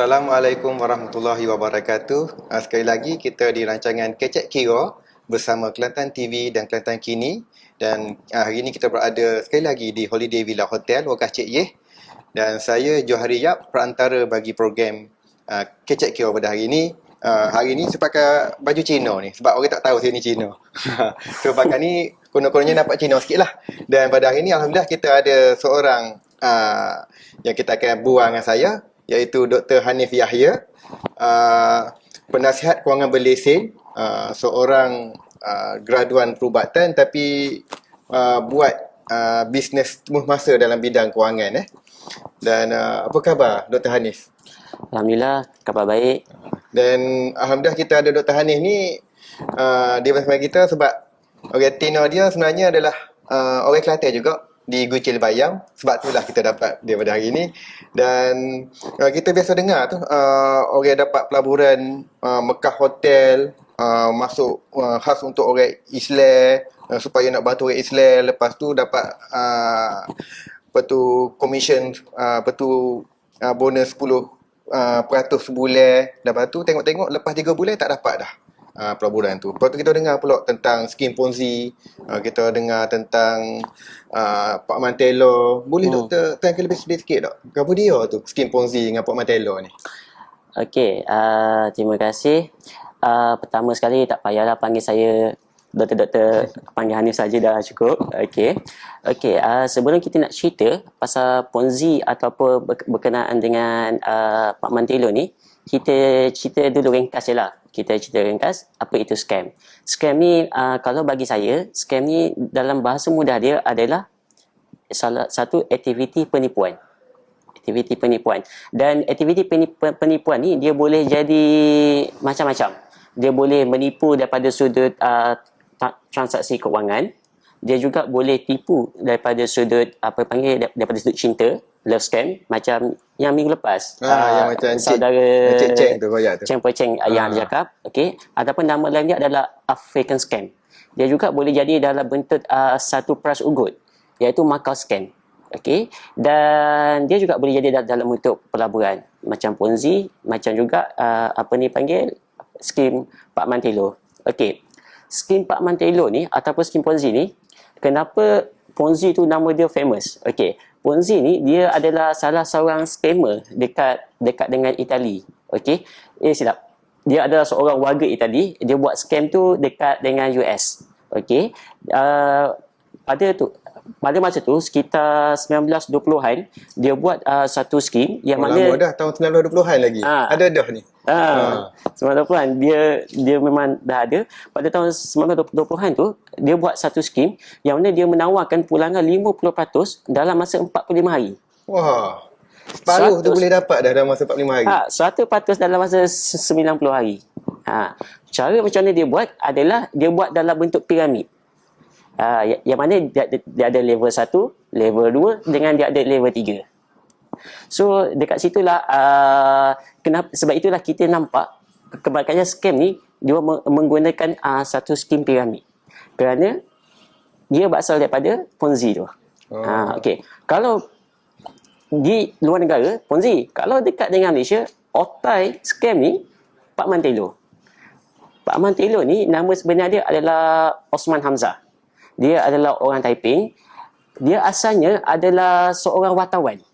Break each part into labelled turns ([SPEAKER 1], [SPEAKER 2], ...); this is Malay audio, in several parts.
[SPEAKER 1] Assalamualaikum warahmatullahi wabarakatuh. Sekali lagi kita di rancangan Kecek Kira bersama Kelantan TV dan Kelantan Kini. Dan hari ini kita berada sekali lagi di Holiday Villa Hotel, Wakaf Cik Yeh. Dan saya Johari Yap, perantara bagi program Kecek Kira pada hari ini. Hari ini saya pakai baju Cina ni sebab orang tak tahu saya ni Cina. So pakai ni konon-kononnya nampak Cina sikit lah. Dan pada hari ini Alhamdulillah kita ada seorang yang kita akan buang dengan saya, iaitu Dr. Hanif Yahya, penasihat kewangan berlesen, seorang graduan perubatan tapi buat bisnes temuh masa dalam bidang kewangan. Dan apa khabar Dr. Hanif?
[SPEAKER 2] Alhamdulillah, khabar baik.
[SPEAKER 1] Dan Alhamdulillah kita ada Dr. Hanif ni dia bersama kita sebab orang Tino dia sebenarnya adalah orang Kelantan juga, di Gucil Bayam. Sebab itulah kita dapat dia pada hari ini. Dan kita biasa dengar tu orang dapat pelaburan Mekah Hotel, masuk khas untuk orang Islam, supaya nak bantu orang Islam. Lepas tu dapat commission, bonus 10 peratus sebulan. Lepas tu tengok-tengok lepas 3 bulan tak dapat dah pelaburan tu. Lepas tu kita dengar pula tentang skim Ponzi, kita dengar tentang Pak Mantelo. Boleh doktor tanya lebih sikit tak? Apa dia tu skim Ponzi dengan Pak Mantelo ni?
[SPEAKER 2] Okey, terima kasih. Pertama sekali tak payahlah panggil saya doktor, panggil Hanif saja dah cukup. Okey, sebelum kita nak cerita pasal Ponzi ataupun berkenaan dengan Pak Mantelo ni, kita cerita dulu ringkas je lah. Kita cerita ringkas apa itu scam. Scam ni kalau bagi saya, scam ni dalam bahasa mudah dia adalah salah satu aktiviti penipuan. Dan aktiviti penipuan ni dia boleh jadi macam-macam. Dia boleh menipu daripada sudut transaksi kewangan. Dia juga boleh tipu daripada sudut daripada sudut cinta, love scam, macam yang minggu lepas
[SPEAKER 1] yang macam
[SPEAKER 2] saudara
[SPEAKER 1] Ceng tu koyak tu,
[SPEAKER 2] Ceng Peceng yang ada cakap. Okey, ataupun nama lain dia adalah African scam. Dia juga boleh jadi dalam bentuk satu peras ugut, iaitu Macau scam. Okey, dan dia juga boleh jadi dalam bentuk pelaburan macam Ponzi, macam juga skim Pak Mantelo. Okey, skim Pak Mantelo ni ataupun skim Ponzi ni, kenapa Ponzi tu nama dia famous? Okey, Ponzi ni dia adalah salah seorang scammer dekat dengan Itali. Okey, silap. Dia adalah seorang warga Itali. Dia buat scam tu dekat dengan US. Okey, pada masa tu sekitar 1920-an dia buat satu skim yang mana
[SPEAKER 1] lama dah, tahun 1920-an lagi. Ada dah ni.
[SPEAKER 2] 1920-an dia memang dah ada. Pada tahun 1920-an tu dia buat satu skim yang mana dia menawarkan pulangan 50% dalam masa 45 hari.
[SPEAKER 1] Wah. Separuh tu boleh dapat dah dalam masa 45 hari.
[SPEAKER 2] 100% dalam masa 90 hari. Cara macam mana dia buat adalah dia buat dalam bentuk piramid. Yang mana dia ada level 1, level 2 dengan dia ada level 3. So dekat situlah sebab itulah kita nampak kebanyakan scam ni dia menggunakan satu skim piramid. Kerana dia berasal daripada Ponzi tu. Okey. Kalau di luar negara Ponzi, kalau dekat dengan Malaysia, otai scam ni Pak Mantelo. Pak Mantelo ni nama sebenar dia adalah Osman Hamzah. Dia adalah orang Taiping. Dia asalnya adalah seorang wartawan.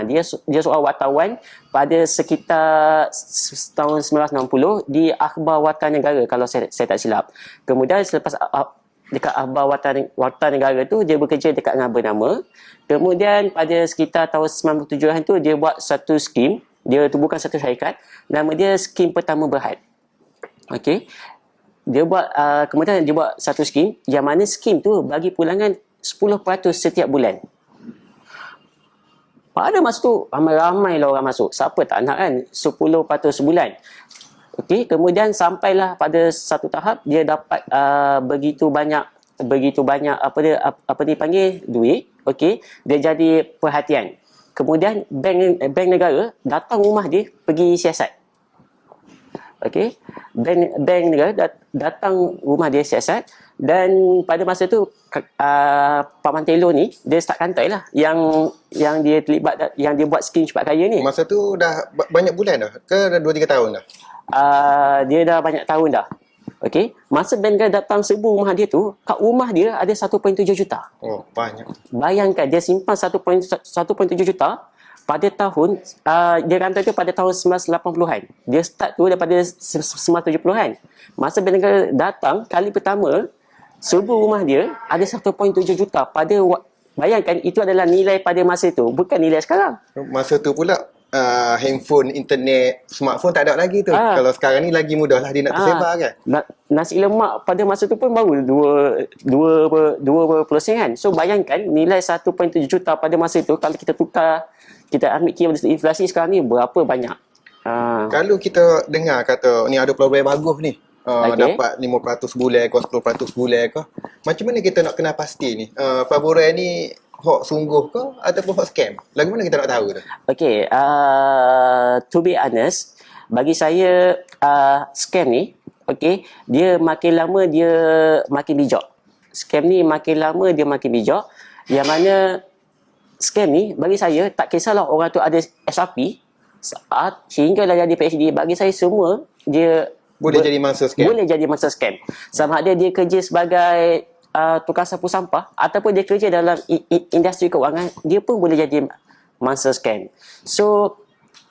[SPEAKER 2] Dia seorang wartawan pada sekitar tahun 1960 di Akhbar Warta Negara kalau saya tak silap. Kemudian selepas dekat Akhbar Warta Negara tu dia bekerja dekat dengan bernama. Kemudian pada sekitar tahun 97-an tu dia buat satu skim. Dia tubuhkan satu syarikat. Nama dia Skim Pertama Berhad. Okey. Kemudian dia buat satu skim yang mana skim tu bagi pulangan 10% setiap bulan. Pada masa tu ramai-ramai lah orang masuk. Siapa tak nak kan 10% sebulan. Okey, kemudian sampailah pada satu tahap dia dapat begitu banyak duit. Okey, dia jadi perhatian. Kemudian bank negara datang rumah dia pergi siasat. Okey. Bank negara datang rumah dia siasat, dan pada masa tu Pak Mantelo ni dia start kantai lah yang dia terlibat, yang dia buat skim cepat kaya ni.
[SPEAKER 1] Masa tu dah banyak bulan dah ke dah 2-3 tahun dah?
[SPEAKER 2] Dia dah banyak tahun dah. Okey. Masa bank negara datang serbu rumah dia tu, kat rumah dia ada 1.7 juta.
[SPEAKER 1] Oh, banyak.
[SPEAKER 2] Bayangkan dia simpan 1.7 juta pada tahun dia rantai tu pada tahun 1980-an. Dia start tu daripada 1970-an. Masa bank negara datang kali pertama, serbu rumah dia ada 1.7 juta pada bayangkan itu adalah nilai pada masa itu, bukan nilai sekarang.
[SPEAKER 1] Masa tu pula handphone, internet, smartphone tak ada lagi tu. Kalau sekarang ni lagi mudah lah dia nak tersebar kan.
[SPEAKER 2] Nasi lemak pada masa tu pun baru 2% kan. So bayangkan nilai 1.7 juta pada masa itu, kalau kita tukar, kita ambil kira inflasi sekarang ni berapa banyak.
[SPEAKER 1] Kalau kita dengar kata ni ada peluang bagus ni, dapat 5% bulan ke 10% bulan ke, macam mana kita nak kenal pasti ni pelaburan ni hok sungguh ke ataupun hok scam? Lagu mana kita nak tahu tu?
[SPEAKER 2] Okay, to be honest, bagi saya scam ni, okay, dia makin lama dia makin bijak. Scam ni makin lama dia makin bijak. Yang mana scam ni bagi saya tak kisahlah orang tu ada SRP sehinggalah jadi PhD, bagi saya semua dia
[SPEAKER 1] boleh jadi mangsa scam.
[SPEAKER 2] Boleh jadi mangsa scam. Sama ada dia kerja sebagai tukang sapu sampah ataupun dia kerja dalam industri kewangan, dia pun boleh jadi mangsa scam. So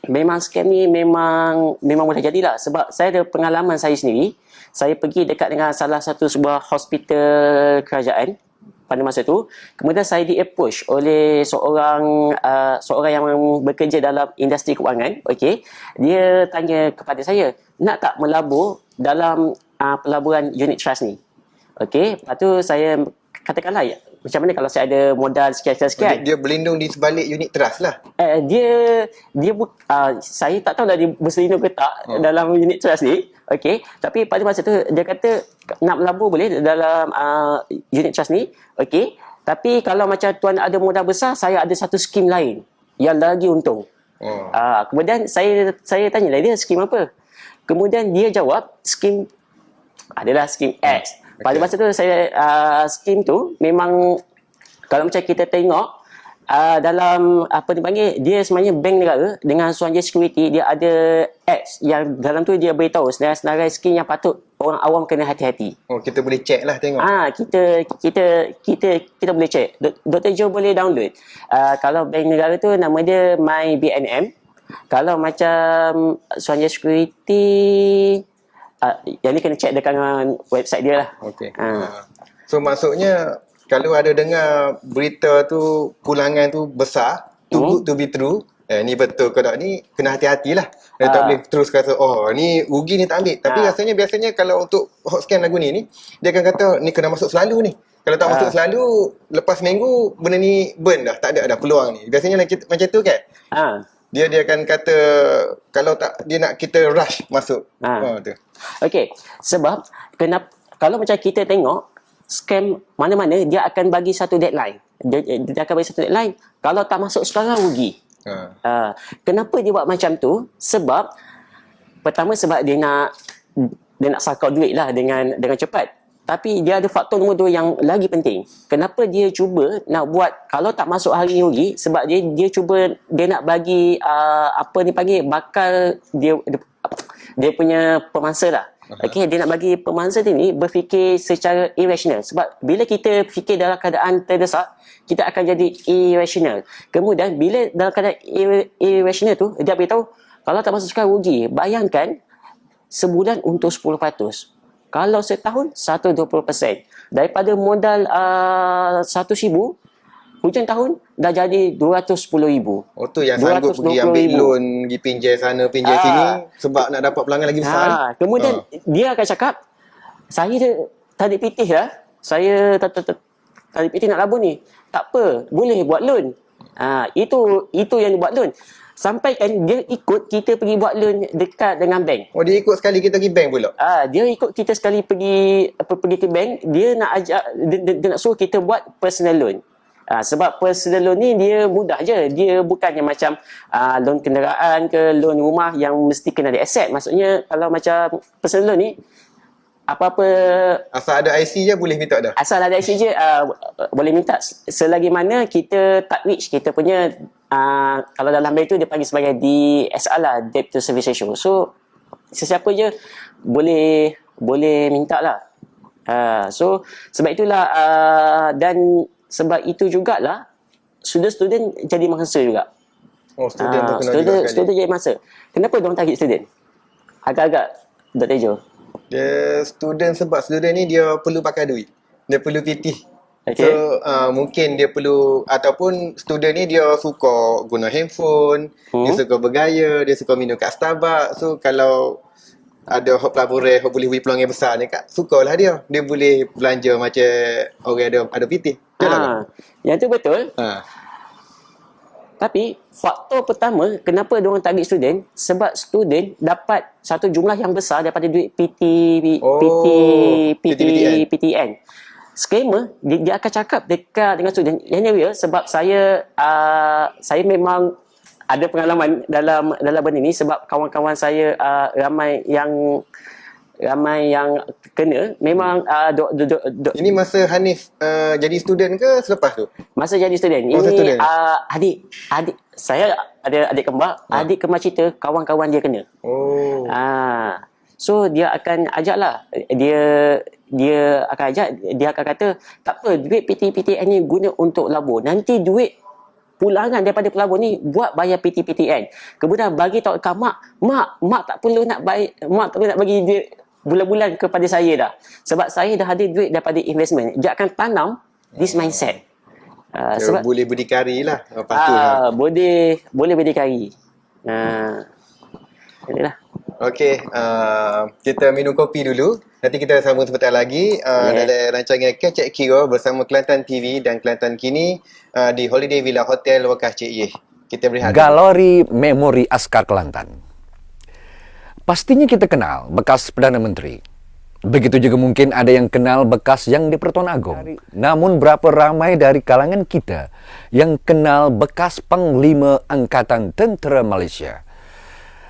[SPEAKER 2] memang scam ni memang boleh jadilah. Sebab saya ada pengalaman saya sendiri. Saya pergi dekat dengan salah satu sebuah hospital kerajaan pada masa tu. Kemudian saya di-approach oleh seorang yang bekerja dalam industri kewangan. Okey, dia tanya kepada saya, nak tak melabur dalam pelaburan unit trust ni? Okey, lepas tu saya katakanlah, macam mana kalau saya ada modal sekian-sekian.
[SPEAKER 1] Dia berlindung di sebalik unit trust lah.
[SPEAKER 2] Saya tak tahu dah dia berselindung ke tak dalam unit trust ni. Okey, tapi pada masa tu dia kata nak melabur boleh dalam unit trust ni. Okey, tapi kalau macam tuan ada modal besar, saya ada satu skim lain yang lagi untung. Kemudian saya tanya lah dia skim apa. Kemudian dia jawab skim adalah skim X. Pada masa tu saya skim tu memang kalau macam kita tengok dalam apa dipanggil, dia sebenarnya bank negara dengan Suruhanjaya Security, dia ada apps yang dalam tu dia beritahu senarai-senarai skim yang patut orang awam kena hati-hati.
[SPEAKER 1] Oh, kita boleh check lah tengok.
[SPEAKER 2] Kita boleh check. Dr. Joe boleh download. Kalau bank negara tu nama dia My BNM. Kalau macam Suruhanjaya Security, yang ni kena check dengan website dia lah.
[SPEAKER 1] Okey. So maksudnya kalau ada dengar berita tu pulangan tu besar, too good to be true, ni betul ke tak, ni kena hati-hatilah. Dia tak boleh terus kata ni rugi ni tak ambil. Tapi biasanya kalau untuk hot scam lagu ni dia akan kata ni kena masuk selalu ni. Kalau tak masuk selalu, lepas minggu benda ni burn dah, tak ada dah peluang ni. Biasanya macam tu kan? Dia akan kata kalau tak, dia nak kita rush masuk. Tu.
[SPEAKER 2] Okey, sebab kalau macam kita tengok scam mana-mana, dia akan bagi satu deadline. Dia akan bagi satu deadline. Kalau tak masuk sekarang rugi. Kenapa dia buat macam tu? Sebab pertama sebab dia nak sakau duit lah dengan cepat. Tapi dia ada faktor nombor 2 yang lagi penting. Kenapa dia cuba nak buat kalau tak masuk hari ni rugi? Sebab dia cuba, dia nak bagi bakal dia punya pemangsa lah. Okey, dia nak bagi pemangsa dia ni berfikir secara irrational. Sebab bila kita fikir dalam keadaan terdesak, kita akan jadi irrational. Kemudian bila dalam keadaan irrational tu, dia beritahu kalau tak masuk sekarang rugi. Bayangkan sebulan untuk 10%. Kalau setahun 120%. Daripada modal 100,000, hujung tahun dah jadi 210,000.
[SPEAKER 1] Oh tu yang sanggup pergi ambil loan, pergi pinjam sana, pinjam sini sebab nak dapat pelanggan lagi besar.
[SPEAKER 2] Kemudian dia akan cakap, saya tadi pitih lah. Saya tadi pitih nak labur ni. Tak apa, boleh buat loan. Itu yang buat loan. Sampai kan dia ikut kita pergi buat loan dekat dengan bank.
[SPEAKER 1] Oh, dia ikut sekali kita pergi bank pula?
[SPEAKER 2] Dia ikut kita sekali pergi ke bank. Dia nak ajak, dia nak suruh kita buat personal loan. Sebab personal loan ni dia mudah je. Dia bukannya macam loan kenderaan ke loan rumah yang mesti kena ada aset. Maksudnya kalau macam personal loan ni, apa-apa
[SPEAKER 1] Asal ada IC je boleh minta dah.
[SPEAKER 2] asal ada IC je boleh minta. Selagi mana kita tak reach kita punya kalau dalam bank tu dia panggil sebagai DSR lah, debt to service ratio. So sesiapa je boleh minta lah. So sebab itulah dan sebab itu jugalah student jadi mangsa juga.
[SPEAKER 1] Oh, student tu kena juga sekali.
[SPEAKER 2] Student jadi mangsa. Kenapa diorang target student? Agak-agak Dr. Jo.
[SPEAKER 1] Dia student sebab student ni dia perlu pakai duit. Dia perlu PT.
[SPEAKER 2] Okay.
[SPEAKER 1] So mungkin dia perlu, ataupun student ni dia suka guna handphone, dia suka bergaya, dia suka minum kat Starbucks. So kalau ada hot pelaburan hot boleh beri peluang yang besar ni kat, sukalah dia. Dia boleh belanja macam orang ada PT.
[SPEAKER 2] Yang tu betul. Tapi faktor pertama kenapa diorang target student, sebab student dapat satu jumlah yang besar daripada duit PTN. Scammer dia akan cakap dekat dengan student. Anyway, sebab saya memang ada pengalaman dalam benda ni, sebab kawan-kawan saya ramai yang kena. Memang
[SPEAKER 1] Ini masa Hanif jadi student ke selepas tu?
[SPEAKER 2] masa jadi student.
[SPEAKER 1] Masa
[SPEAKER 2] Ini
[SPEAKER 1] student.
[SPEAKER 2] adik saya ada adik kembar. Adik kembar cerita kawan-kawan dia kena.
[SPEAKER 1] Oh.
[SPEAKER 2] So dia akan ajak lah. Dia akan ajak, dia akan kata, tak apa, duit PTN ni guna untuk labur. Nanti duit pulangan daripada pelabur ni buat bayar PTN. Kemudian bagi tahu kat mak tak perlu nak bagi duit bulan-bulan kepada saya dah. Sebab saya dah ada duit daripada investment. Dia akan tanam this mindset. Sebab
[SPEAKER 1] boleh berdikari lah. Patutlah.
[SPEAKER 2] boleh berdikari. Inilah.
[SPEAKER 1] Okey, kita minum kopi dulu. Nanti kita sambung sebentar lagi dalam rancangan Kecek Kiro bersama Kelantan TV dan Kelantan Kini di Holiday Villa Hotel Wekah Cik Yeh. Kita berehat.
[SPEAKER 3] Galeri Memori Askar Kelantan. Pastinya kita kenal bekas Perdana Menteri. Begitu juga mungkin ada yang kenal bekas yang di Pertuan Agong. Namun berapa ramai dari kalangan kita yang kenal bekas Panglima Angkatan Tentera Malaysia.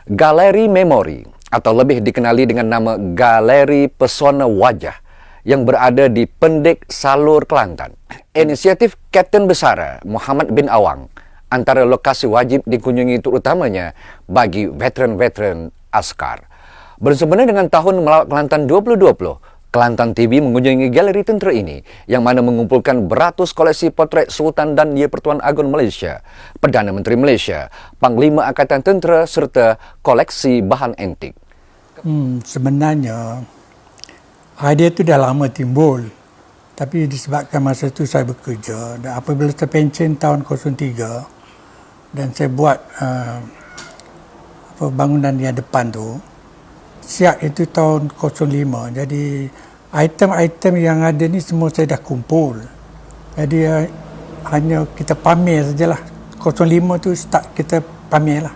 [SPEAKER 3] Galeri Memori atau lebih dikenali dengan nama Galeri Pesona Wajah yang berada di Pendek Salur, Kelantan. Inisiatif Kapten Besara Muhammad bin Awang antara lokasi wajib dikunjungi terutamanya bagi veteran-veteran askar. Bersempena dengan Tahun Melawat Kelantan 2020, Kelantan TV mengunjungi galeri tentera ini yang mana mengumpulkan beratus koleksi potret Sultan dan Ye Pertuan Agong Malaysia, Perdana Menteri Malaysia, Panglima Angkatan Tentera serta koleksi bahan antik.
[SPEAKER 4] Sebenarnya idea itu dah lama timbul, tapi disebabkan masa itu saya bekerja dan apabila saya pencen tahun 03 dan saya buat bangunan yang depan tu, siap itu tahun 05. Jadi item-item yang ada ni semua saya dah kumpul. Jadi hanya kita pamer sajalah. 05 tu start kita pamer lah.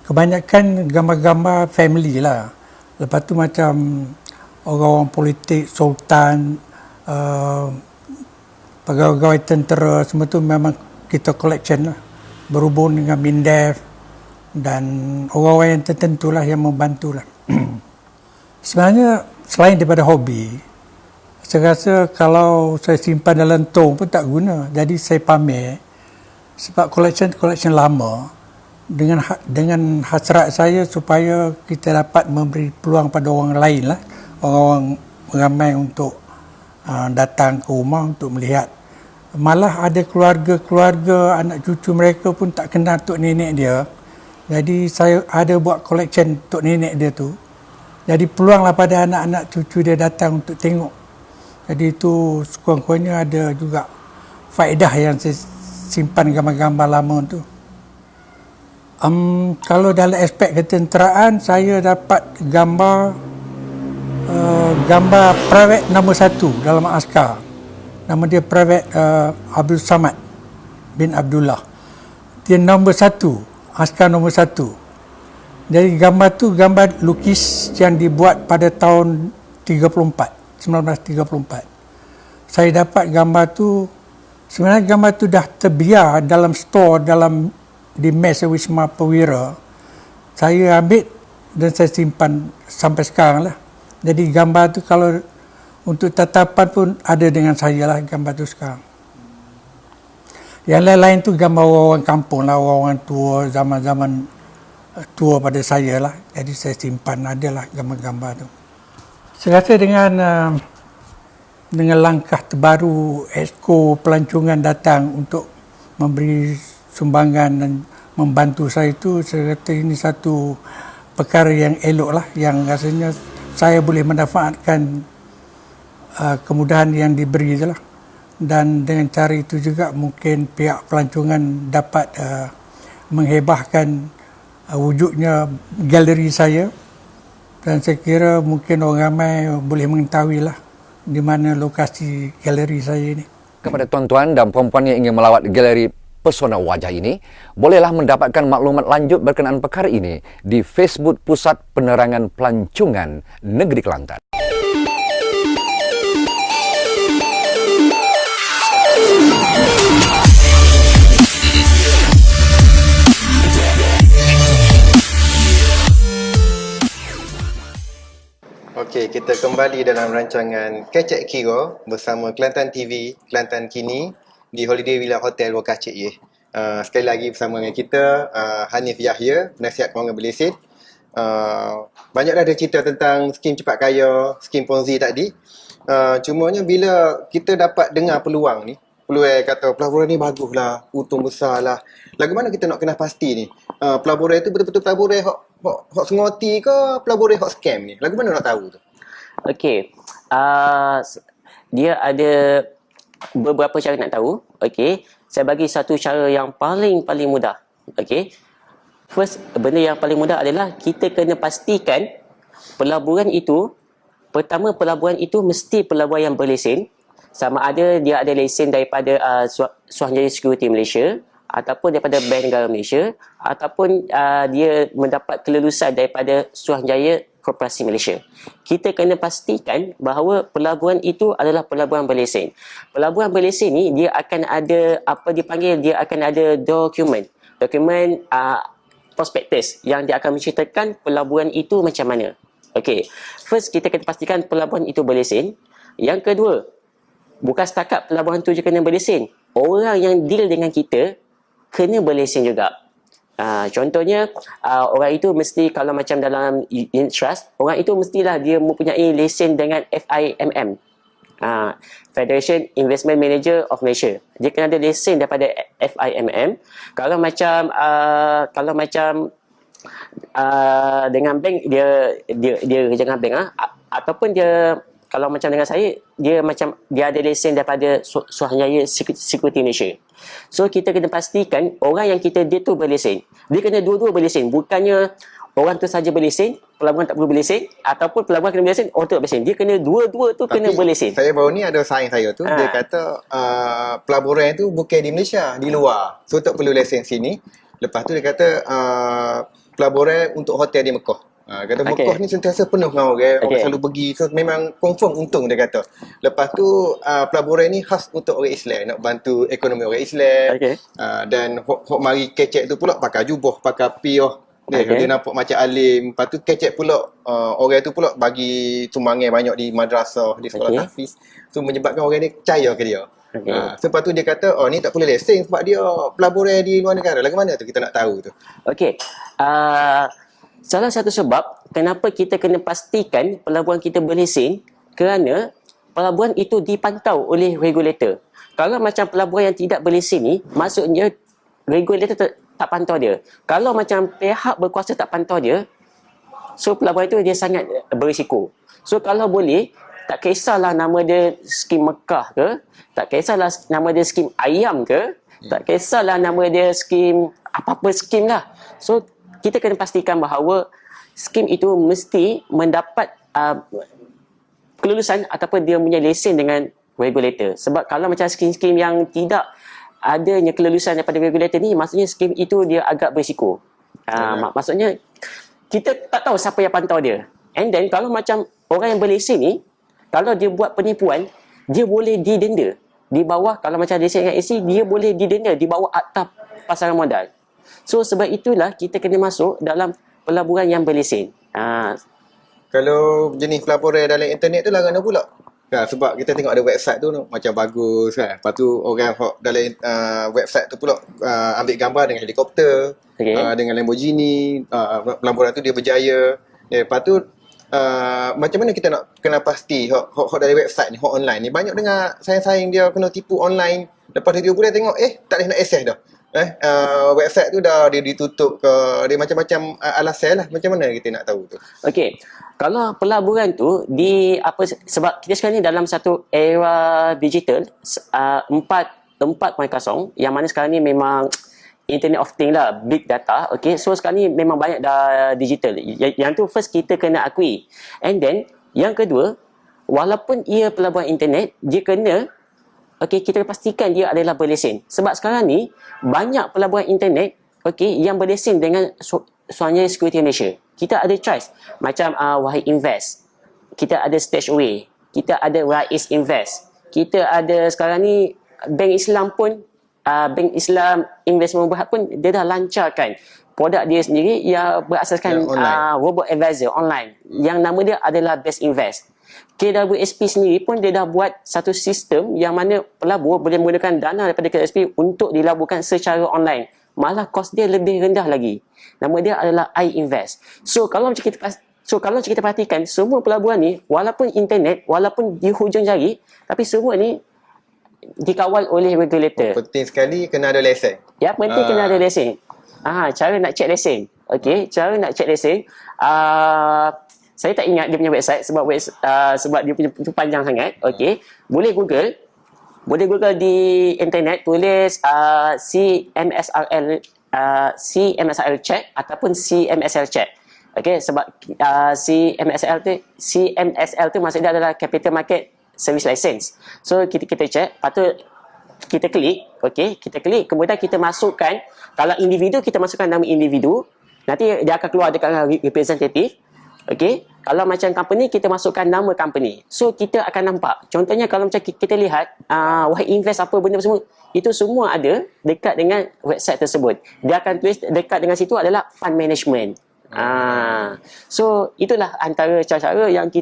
[SPEAKER 4] Kebanyakan gambar-gambar family lah. Lepas tu macam orang-orang politik, sultan, pegawai tentera, semua tu memang kita collection lah. Berhubung dengan MINDEF dan orang-orang yang tertentu lah yang membantu lah. Sebenarnya selain daripada hobi, saya rasa kalau saya simpan dalam tong pun tak guna. Jadi saya pamer sebab collection lama dengan hasrat saya supaya kita dapat memberi peluang pada orang lain lah, orang-orang ramai untuk datang ke rumah untuk melihat. Malah ada keluarga-keluarga anak cucu mereka pun tak kenal tok nenek dia. Jadi saya ada buat collection tok nenek dia tu. Jadi peluanglah pada anak-anak cucu dia datang untuk tengok. Jadi itu sekurang-kurangnya ada juga faedah yang saya simpan gambar-gambar lama tu. Kalau dalam aspek ketenteraan, saya dapat gambar private nombor 1 dalam askar. Nama dia Private Abdul Samad bin Abdullah. Dia nombor 1, askar nombor 1. Jadi gambar tu gambar lukis yang dibuat pada tahun 1934. Saya dapat gambar tu Sebenarnya gambar tu dah terbiar dalam store, di mes Wisma Perwira. Saya ambil dan saya simpan sampai sekarang lah. Jadi gambar tu kalau untuk tatapan pun ada dengan saya lah gambar tu sekarang. Yang lain-lain tu gambar orang kampung lah, orang tua, zaman-zaman tua pada saya lah. Jadi saya simpan, ada lah gambar-gambar tu. Saya rasa dengan langkah terbaru Exco Pelancongan datang untuk memberi sumbangan dan membantu saya itu, saya kata ini satu perkara yang elok lah, yang rasanya saya boleh manfaatkan kemudahan yang diberi itulah. Dan dengan cara itu juga mungkin pihak pelancongan dapat menghebahkan wujudnya galeri saya, dan saya kira mungkin orang ramai boleh mengetahui lah di mana lokasi galeri saya ini.
[SPEAKER 3] Kepada tuan-tuan dan puan-puan yang ingin melawat galeri Pesona Wajah ini, bolehlah mendapatkan maklumat lanjut berkenaan perkara ini di Facebook Pusat Penerangan Pelancongan Negeri Kelantan.
[SPEAKER 1] Okey, kita kembali dalam rancangan Kecek Kiro bersama Kelantan TV, Kelantan Kini di Holiday Villa Hotel Wokacik ye. Sekali lagi bersama dengan kita Hanif Yahya, penasihat kewangan berlesen. Banyak dah ada cerita tentang skim cepat kaya, skim Ponzi tadi. Cumanya bila kita dapat dengar peluang ni, peluang kata pelaburan ni baguslah, untung besar lah. Lagu mana kita nak kena pasti ni? Pelaburan itu betul-betul pelaburan hok sengoti ke pelaburan hok scam ni? Lagu mana nak tahu tu?
[SPEAKER 2] Okey. Dia ada beberapa cara nak tahu. Okey. Saya bagi satu cara yang paling mudah. Okey. First, benda yang paling mudah adalah kita kena pastikan pelaburan itu, pertama pelaburan itu mesti pelaburan yang berlesen. Sama ada dia ada lesen daripada Suruhanjaya Security Malaysia, ataupun daripada Bank Negara Malaysia, ataupun dia mendapat kelulusan daripada Suruhanjaya Korporasi Malaysia. Kita kena pastikan bahawa pelaburan itu adalah pelaburan berlesen. Pelaburan berlesen ni dia akan ada apa dipanggil, dia akan ada dokumen prospektus yang dia akan menceritakan pelaburan itu macam mana. Okey. First kita kena pastikan pelaburan itu berlesen. Yang kedua, bukan setakat pelaburan itu je kena berlesen. Orang yang deal dengan kita kena berlesen juga. Contohnya, orang itu mesti, kalau macam dalam unit trust, orang itu mestilah dia mempunyai lesen dengan FIMM, Federation Investment Manager of Malaysia. Dia kena ada lesen daripada FIMM. Kalau macam dengan bank, dia kerja dengan bank, ataupun dia, kalau macam dengan saya, dia ada lesen daripada Suruhanjaya Security Malaysia. So kita kena pastikan orang yang dia tu berlesen. Dia kena dua-dua berlesen. Bukannya orang tu saja berlesen, pelaburan tak perlu berlesen, ataupun pelaburan kena berlesen, orang tu tak berlesen. Dia kena dua-dua tu. Tapi kena berlesen.
[SPEAKER 1] Saya baru ni ada saing saya tu, dia kata pelaburan tu bukan di Malaysia, di luar. So tak perlu lesen sini. Lepas tu dia kata pelaburan untuk hotel di Mekah. Kata Mekah ni sentiasa penuh dengan orang, orang selalu pergi, so memang confirm untung dia kata. Lepas tu pelaburan ni khas untuk orang Islam, nak bantu ekonomi orang Islam. Dan hok mari kecek tu pula pakai jubah, pakai piyah. Dia nampak macam alim. Lepas tu kecek pula orang tu pula bagi sumbangan banyak di madrasah, di sekolah tahfiz. So menyebabkan orang ni percaya ke dia. Sebab tu dia kata ni tak boleh lesen sebab dia pelaburan di luar negara. Lagu mana tu kita nak tahu tu?
[SPEAKER 2] Salah satu sebab kenapa kita kena pastikan pelaburan kita berlesen, kerana pelaburan itu dipantau oleh regulator. Kalau macam pelaburan yang tidak berlesen ni, maksudnya regulator tak pantau dia. Kalau macam pihak berkuasa tak pantau dia, so pelaburan itu dia sangat berisiko. So kalau boleh, tak kisahlah nama dia skim Mekah ke, tak kisahlah nama dia skim ayam ke, tak kisahlah nama dia skim apa-apa skim lah. So kita kena pastikan bahawa skim itu mesti mendapat kelulusan ataupun dia punya lesen dengan regulator. Sebab kalau macam skim-skim yang tidak adanya kelulusan daripada regulator ni, maksudnya skim itu dia agak berisiko. Maksudnya kita tak tahu siapa yang pantau dia. And then kalau macam orang yang berlesen ni, kalau dia buat penipuan, dia boleh didenda. di bawah, kalau macam lesen dengan AC, dia boleh didenda di bawah akta pasaran modal. So sebab itulah kita kena masuk dalam pelaburan yang berlesen.
[SPEAKER 1] Kalau jenis pelaburan dalam internet tu larangan pula. Sebab kita tengok ada website tu macam bagus kan. Lepas tu orang dalam website tu pula ambil gambar dengan helikopter,
[SPEAKER 2] Okay.
[SPEAKER 1] dengan Lamborghini, pelaburan tu dia berjaya. Lepas tu macam mana kita nak kena pasti hok dari website ni, hok online ni, banyak dengar saing-saing dia kena tipu online. Lepas 2 bulan tengok tak boleh nak access dah. Website tu dah dia ditutup ke, dia macam-macam alasan lah. Macam mana kita nak tahu tu?
[SPEAKER 2] Okey. Kalau pelaburan tu sebab kita sekarang ni dalam satu era digital 4.0 yang mana sekarang ni memang Internet of Things lah, big data. Okay, so sekarang ni memang banyak dah digital. Yang tu first kita kena akui. And then yang kedua, walaupun ia pelaburan internet, dia kena kita pastikan dia adalah berlesen. Sebab sekarang ni banyak pelaburan internet yang berlesen dengan Suruhanjaya Security Malaysia. Kita ada choice macam Wahid Invest, kita ada Stashaway, kita ada Rais Invest, kita ada sekarang ni Bank Islam pun, Bank Islam Investment Berhad pun dia dah lancarkan produk dia sendiri yang berasaskan robot advisor online yang nama dia adalah Best Invest. KWSP sendiri pun dia dah buat satu sistem yang mana pelabur boleh menggunakan dana daripada KWSP untuk dilaburkan secara online. Malah kos dia lebih rendah lagi. Nama dia adalah iInvest. So kalau macam kita perhatikan, semua pelaburan ni walaupun internet, walaupun di hujung jari, tapi semua ni dikawal oleh regulator.
[SPEAKER 1] Penting sekali kena ada lesen.
[SPEAKER 2] Ya, penting kena ada lesen. Cara nak check lesen. Cara nak check lesen. Saya tak ingat dia punya website sebab dia punya panjang sangat. Boleh Google di internet, tulis CMSRL check ataupun CMSL check. Sebab CMSL tu maksud dia adalah Capital Market Service License. So kita check, lepas tu kita klik, kita klik, kemudian kita masukkan, kalau individu kita masukkan nama individu, nanti dia akan keluar dekat representative. Kalau macam company, kita masukkan nama company. So kita akan nampak, contohnya kalau macam kita lihat Wahid Invest apa benda semua, itu semua ada dekat dengan website tersebut. Dia akan tulis dekat dengan situ adalah fund management. So itulah antara cara-cara yang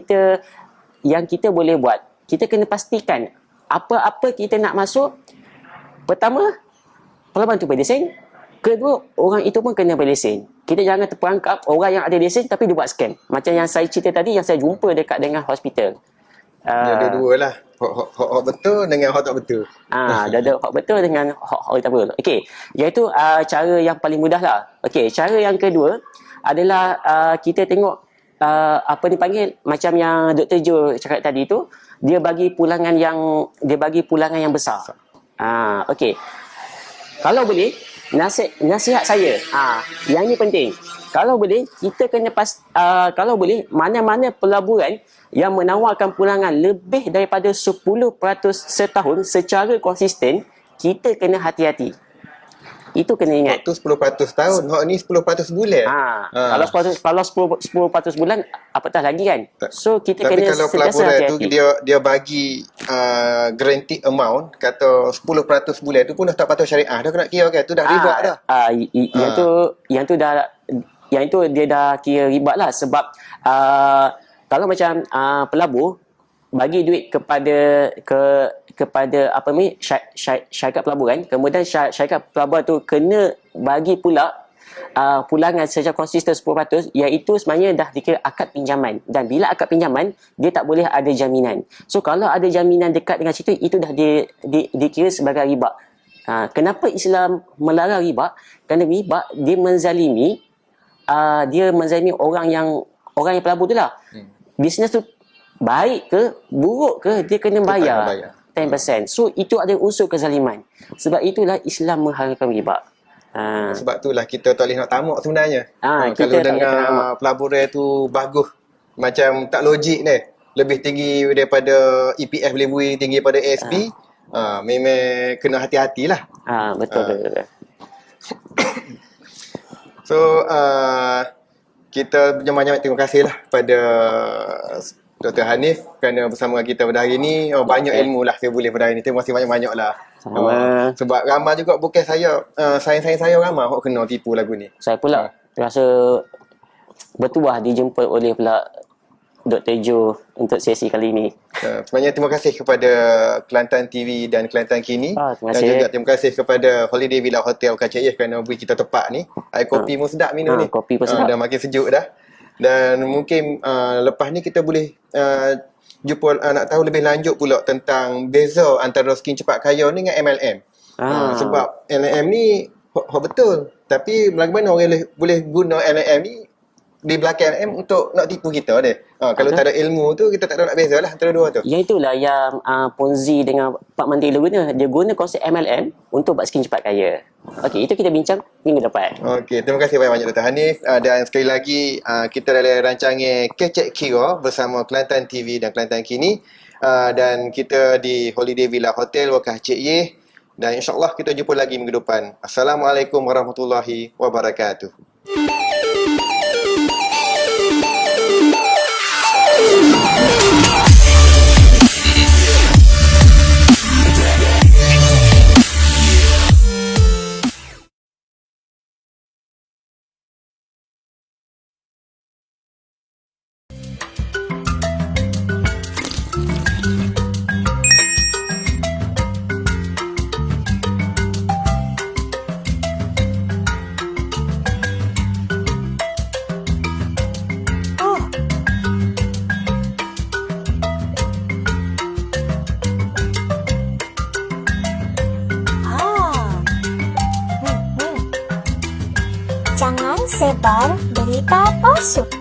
[SPEAKER 2] kita boleh buat. Kita kena pastikan apa-apa kita nak masuk. Pertama, pelaburan tu berlesen. Kedua, orang itu pun kena berlesen. Kita jangan terperangkap orang yang ada lesen tapi dia buat scam. Macam yang saya cerita tadi, yang saya jumpa dekat dengan hospital.
[SPEAKER 1] Dia ada dua lah. Hak betul dengan hak tak betul.
[SPEAKER 2] Dia ada hak betul dengan hak tak betul. Iaitu cara yang paling mudah lah. Cara yang kedua adalah kita tengok apa dipanggil, macam yang Dr. Jo cakap tadi tu, dia bagi pulangan yang besar. Kalau boleh, nasihat saya, yang ini penting. Kalau boleh, kita kena kalau boleh, mana-mana pelaburan yang menawarkan pulangan lebih daripada 10% setahun secara konsisten, kita kena hati-hati. Itu kena ingat.
[SPEAKER 1] Hak tu 10% tahun, hak ni 10% bulan.
[SPEAKER 2] Kalau 10% bulan, apatah lagi kan. So kita
[SPEAKER 1] Tapi
[SPEAKER 2] kena
[SPEAKER 1] kalau
[SPEAKER 2] sentiasa
[SPEAKER 1] pelaburan tu
[SPEAKER 2] hati-hati.
[SPEAKER 1] dia bagi guaranteed amount, kata 10% bulan tu pun dah tak patuh syariah. Dah kena kira kan, tu dah riba dah.
[SPEAKER 2] Yang itu dia dah kira riba lah. Sebab kalau macam pelabur bagi duit kepada syarikat pelaburan, kemudian syarikat pelaburan tu kena bagi pula pulangan secara konsisten 10%, iaitu sebenarnya dah dikira akad pinjaman. Dan bila akad pinjaman, dia tak boleh ada jaminan. So kalau ada jaminan dekat dengan situ, itu dah dikira sebagai riba. Kenapa Islam melarang riba? Kerana riba dia menzalimi orang yang pelabur tu lah. Bisnes tu baik ke buruk ke, dia kena bayar 10%. So itu ada unsur kezaliman. Sebab itulah Islam mengharamkan riba.
[SPEAKER 1] Sebab itulah kita tak boleh nak tamak sebenarnya.
[SPEAKER 2] Kita
[SPEAKER 1] Kalau
[SPEAKER 2] tak
[SPEAKER 1] dengar
[SPEAKER 2] boleh tamak.
[SPEAKER 1] pelaburan tu bagus, macam tak logik ni, lebih tinggi daripada EPF boleh beri tinggi daripada ASB, memang kena hati-hatilah.
[SPEAKER 2] Betul.
[SPEAKER 1] So kita banyak-banyak terima kasih lah pada Dr. Hanif kerana bersama kita pada hari ini. Banyak ilmu lah saya boleh pada hari ini. Terima kasih banyak-banyak lah.
[SPEAKER 2] Sama.
[SPEAKER 1] Sebab ramai juga bukan saya, sayang-sayang saya ramai orang kena tipu lagu ni.
[SPEAKER 2] Saya pula rasa bertuah dijemput oleh pula Dr. Jo untuk sesi kali ini.
[SPEAKER 1] Sebenarnya terima kasih kepada Kelantan TV dan Kelantan Kini.
[SPEAKER 2] Terima
[SPEAKER 1] Dan
[SPEAKER 2] kasih.
[SPEAKER 1] juga terima kasih kepada Holiday Villa Hotel KCIF kerana beri kita tempat ni. Air kopi pun sedap minum ni.
[SPEAKER 2] Kopi pun sedap.
[SPEAKER 1] Dah makin sejuk dah. Dan mungkin lepas ni kita boleh jumpa, nak tahu lebih lanjut pula tentang beza antara skim cepat kaya ni dengan MLM. Sebab MLM ni betul. Tapi bagaimana orang boleh guna MLM ni di belakang MLM untuk nak tipu kita dia. Kalau tak ada ilmu tu, kita tak ada nak beza lah antara dua tu.
[SPEAKER 2] Yang itulah yang Ponzi dengan Pak Menteri guna. Dia guna konsep MLM untuk buat skim cepat kaya. Okey, itu kita bincang minggu depan.
[SPEAKER 1] Okey, terima kasih banyak-banyak Dr. Hanif. Dan sekali lagi, kita dalam rancangan Kecek Kira bersama Kelantan TV dan Kelantan Kini. Dan kita di Holiday Villa Hotel Wakah Cik Yeh. Dan insyaAllah kita jumpa lagi minggu depan. Assalamualaikum warahmatullahi wabarakatuh.
[SPEAKER 5] Jangan sebar berita palsu.